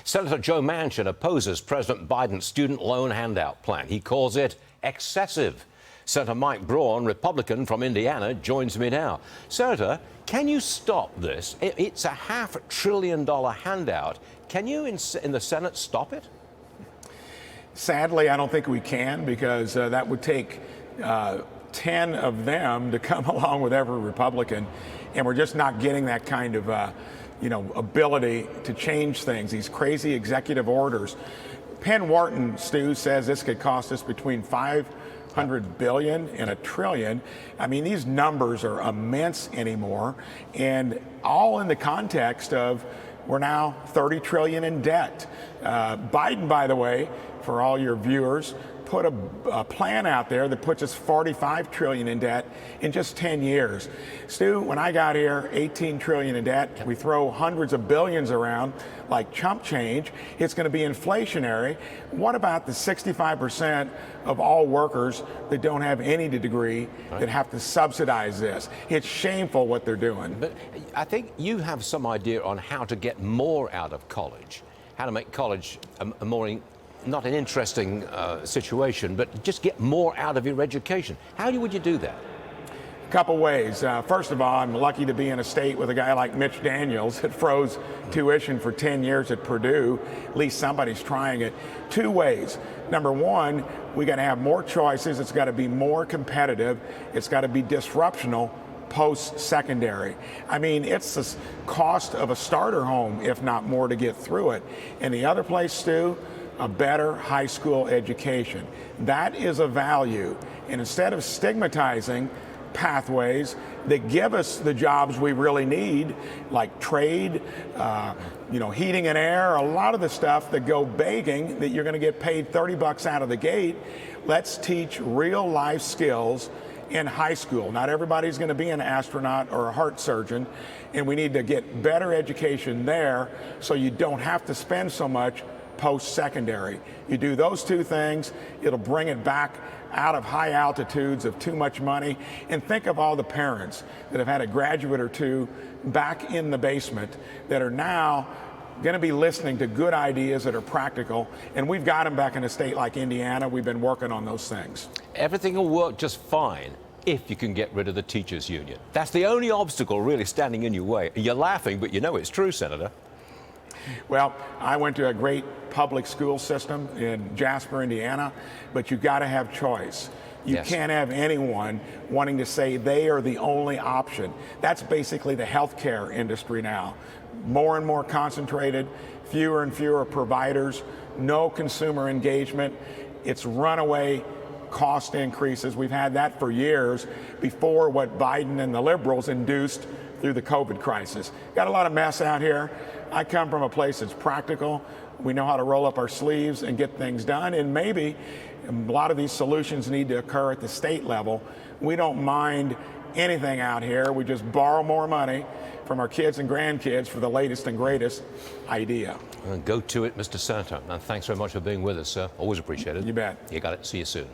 Senator Joe Manchin opposes President Biden's student loan handout plan. He calls it excessive. Senator Mike Braun, Republican from Indiana, joins me now. Senator, can you stop this? It's a $500 billion handout. Can you, in the Senate, stop it? Sadly, I don't think we can, because that would take 10 of them to come along with every Republican, and we're just not getting that kind of ability to change things, these crazy executive orders. Penn Wharton, Stu, says this could cost us between $500 billion and $1 trillion. I mean, these numbers are immense anymore, and all in the context of we're now $30 trillion in debt. Biden, by the way, for all your viewers, put a plan out there that puts us $45 trillion in debt in just 10 years. Stu, when I got here, $18 trillion in debt. We throw hundreds of billions around like chump change. It's going to be inflationary. What about the 65% of all workers that don't have any degree that have to subsidize this? It's shameful what they're doing. But I think you have some idea on how to get more out of college, how to make college a more not an interesting situation, but just get more out of your education. How would you do that? A couple ways. First of all, I'm lucky to be in a state with a guy like Mitch Daniels that froze tuition for 10 years at Purdue. At least somebody's trying it. Two ways. Number one, we got to have more choices. It's got to be more competitive. It's got to be disruptional post-secondary. I mean, it's the cost of a starter home, if not more, to get through it. And the other place, Stu, a better high school education. That is a value. And instead of stigmatizing pathways that give us the jobs we really need, like trade, heating and air, a lot of the stuff that go begging that you're going to get paid $30 out of the gate, let's teach real life skills in high school. Not everybody's going to be an astronaut or a heart surgeon, and we need to get better education there so you don't have to spend so much post-secondary. You do those two things, it'll bring it back out of high altitudes of too much money. And think of all the parents that have had a graduate or two back in the basement that are now going to be listening to good ideas that are practical. And we've got them back in a state like Indiana. We've been working on those things. Everything will work just fine if you can get rid of the teachers' union. That's the only obstacle really standing in your way. You're laughing, but you know it's true, Senator. Well, I went to a great public school system in Jasper, Indiana, but you've got to have choice. You can't have anyone wanting to say they are the only option. That's basically the healthcare industry now. More and more concentrated, fewer and fewer providers, no consumer engagement. It's runaway cost increases. We've had that for years before what Biden and the liberals induced through the COVID crisis. Got a lot of mess out here. I come from a place that's practical. We know how to roll up our sleeves and get things done. And maybe a lot of these solutions need to occur at the state level. We don't mind anything out here. We just borrow more money from our kids and grandkids for the latest and greatest idea. Go to it, Mr. Senator. And thanks very much for being with us, sir. Always appreciate it. You bet. You got it. See you soon.